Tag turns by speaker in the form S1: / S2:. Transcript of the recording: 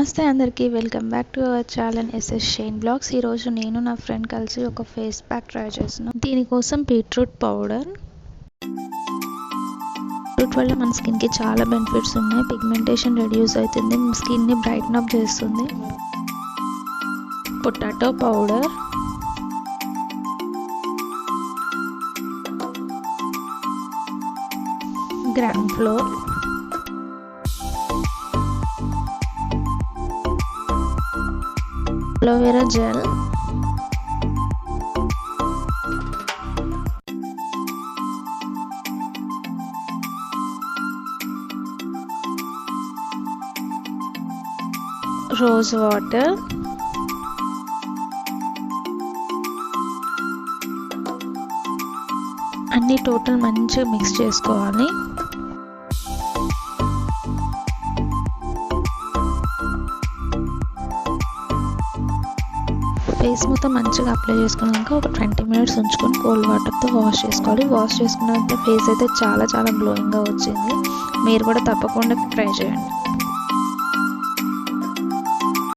S1: నమస్తే అందరికీ, welcome back to our channel SS shine blogs. ఈరోజు నేను నా ఫ్రెండ్ కలిసి ఒక ఫేస్ ప్యాక్ ట్రై చేస్తున్నాను. దీనికోసం బీట్రూట్ పౌడర్. బీట్రూట్ వల్ల మన స్కిన్కి చాలా బెనిఫిట్స్ ఉన్నాయి. పిగ్మెంటేషన్ రెడ్యూస్ అవుతుంది, స్కిన్ని బ్రైట్న్ అప్ చేస్తుంది. Potato powder, gram floor, aloe vera gel, rose water, అన్ని టోటల్ మంచిగా మిక్స్ చేసుకోవాలి. ఫేస్ మొత్తం మంచిగా అప్లై చేసుకున్నాక ఒక 20 minutes ఉంచుకొని కోల్డ్ వాటర్తో వాష్ చేసుకోవాలి. వాష్ చేసుకున్నాక ఫేస్ అయితే చాలా గ్లోయింగ్గా వచ్చింది. మీరు కూడా తప్పకుండా ట్రై చేయండి.